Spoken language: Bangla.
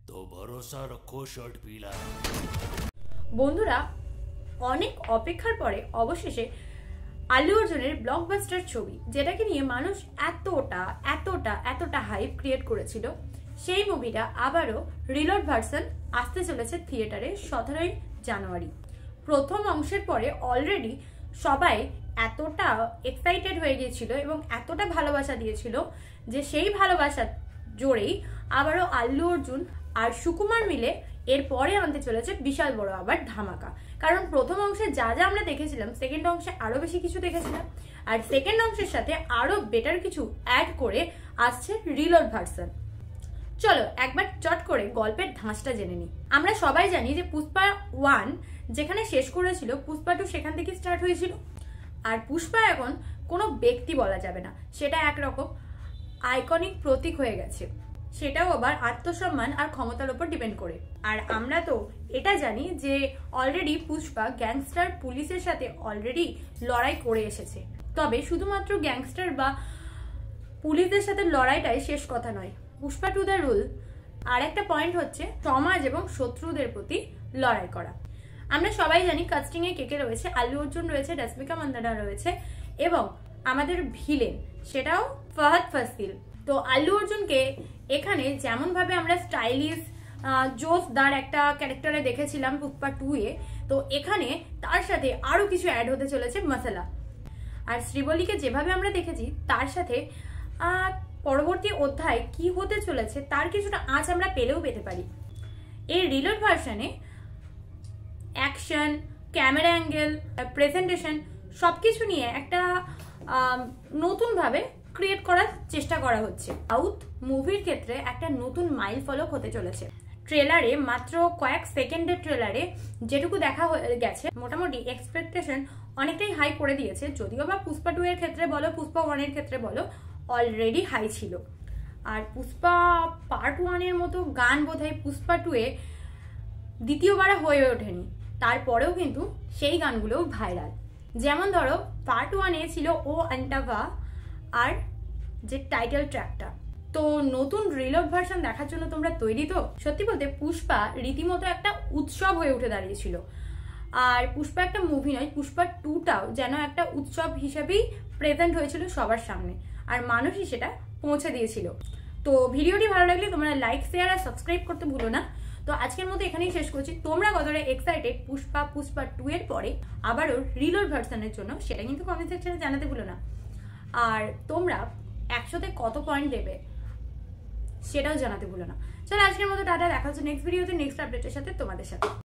तो भरोसा रखो शर्ट पीला। বন্ধুরা, অনেক অপেক্ষার পরে অবশেষে আল্লু অর্জুনের ব্লকবাস্টার ছবি, যেটাকে নিয়ে মানুষ এতটা হাইপ ক্রিয়েট করেছিল, সেই মুভিটা আবারও রিলোড ভার্সন আসতে চলেছে থিয়েটারে 17ই জানুয়ারি। প্রথম অংশের পরে অলরেডি সবাই এতটা এক্সাইটেড হয়ে গিয়েছিল এবং এতটা ভালোবাসা দিয়েছিল যে সেই ভালোবাসার জোরেই আবারও আল্লু অর্জুন আর সুকুমার মিলে এরপরে আনতে চলেছে বিশাল বড় আবার ধামাকা। কারণ প্রথম অংশে যা যা আমরা দেখেছিলাম, সেকেন্ড অংশে আরো বেশি কিছু দেখেছিলাম, আর সেকেন্ড অংশের সাথে আরো বেটার কিছু অ্যাড করে আসছে রিলোড ভার্সন। চলো একবার চট করে গল্পের ধাঁচটা জেনে নিই। আমরা সবাই জানি যে পুষ্পা 1 যেখানে শেষ করেছিল, পুষ্পা 2 সেখান থেকে স্টার্ট হয়েছিল। আর পুষ্পা এখন কোনো ব্যক্তি বলা যাবে না, সেটা একরকম আইকনিক প্রতীক হয়ে গেছে, সেটাও আবার আত্মসম্মান আর ক্ষমতার উপর ডিপেন্ড করে। আর আমরা তো এটা জানি যে অলরেডি পুষ্পা গ্যাংস্টার পুলিশের সাথে অলরেডি লড়াই করে এসেছে। তবে শুধুমাত্র গ্যাংস্টার বা পুলিশদের সাথে লড়াইটাই শেষ কথা নয়। পুষ্পা 2 দ্য রুল আর একটা পয়েন্ট হচ্ছে সমাজ এবং শত্রুদের প্রতি লড়াই করা। আমরা সবাই জানি কাস্টিং এ কে কে রয়েছে, আল্লু অর্জুন রয়েছে, রশ্মিকা মান্দানা রয়েছে এবং আমাদের ভিলেন সেটাও ফাহাদ ফাসিল। তো আল্লু অর্জুনকে এখানে যেমন ভাবে আমরা স্টাইলিশ জোশদার একটা ক্যারেক্টারে দেখেছিলাম পুষ্পা 2 এ, তো এখানে তার সাথে আরো কিছু অ্যাড হতে চলেছে মশলা। আর শ্রীবল্লীকে যেভাবে আমরা দেখেছি, তার সাথে পরবর্তী অধ্যায় কি হতে চলেছে তার কিছুটা আঁচ আমরা পেলেও পেতে পারি। এই রিলোড ভার্সনে অ্যাকশন, ক্যামেরা অ্যাঙ্গেল, প্রেজেন্টেশন সবকিছু নিয়ে একটা নতুন ভাবে ক্রিয়েট করার চেষ্টা করা হচ্ছে। সাউথ মুভির ক্ষেত্রে একটা নতুন মাইল ফলক হতে চলেছে। ট্রেলারে মাত্র কয়েক সেকেন্ডের ট্রেলারে যেটুকু দেখা গেছে, মোটামুটি এক্সপেকটেশন অনেকটাই হাই করে দিয়েছে। যদিও বা পুষ্পা 2 এর ক্ষেত্রে বলো, পুষ্পা 1 এর ক্ষেত্রে বলো, অলরেডি হাই ছিল। আর পুষ্পা পার্ট 1 এর মতো গান বোধহয় পুষ্পা 2 এ দ্বিতীয়বার হয়ে ওঠেনি, তারপরেও কিন্তু সেই গানগুলোও ভাইরাল। যেমন ধরো পার্ট 1 এ ছিল ও আন্টাভা আর যে টাইটেল ট্র্যাকটা। তো নতুন রিলোড ভার্সন দেখার জন্য তোমরা তৈরি তো? সত্যি বলতে পুষ্পা রীতিমতো একটা উৎসব হয়ে উঠে দাঁড়িয়েছিল। আর পুষ্পা একটা মুভি নয়, পুষ্পা 2টাও যেন একটা উৎসব হিসেবেই প্রেজেন্ট হয়েছিল সবার সামনে, আর মানুষই সেটা পৌঁছে দিয়েছিল। তো ভিডিওটি ভালো লাগলে তোমরা লাইক, শেয়ার আর সাবস্ক্রাইব করতে ভুলো না। তো আজকের মতো এখানেই শেষ করছি। তোমরা কতটা এক্সাইটেড পুষ্পা 2 এর পরে আবারও রিলোড ভার্সনের জন্য, সেটা কিন্তু কমেন্ট সেকশনে জানাতে ভুলো না। আর তোমরা 100তে কত পয়েন্ট দেবে সেটাও জানাতে ভুলো না। চলো আজকের মতো টাটা, দেখা হচ্ছে নেক্সট ভিডিওতে নেক্সট আপডেটের সাথে তোমাদের সাথে।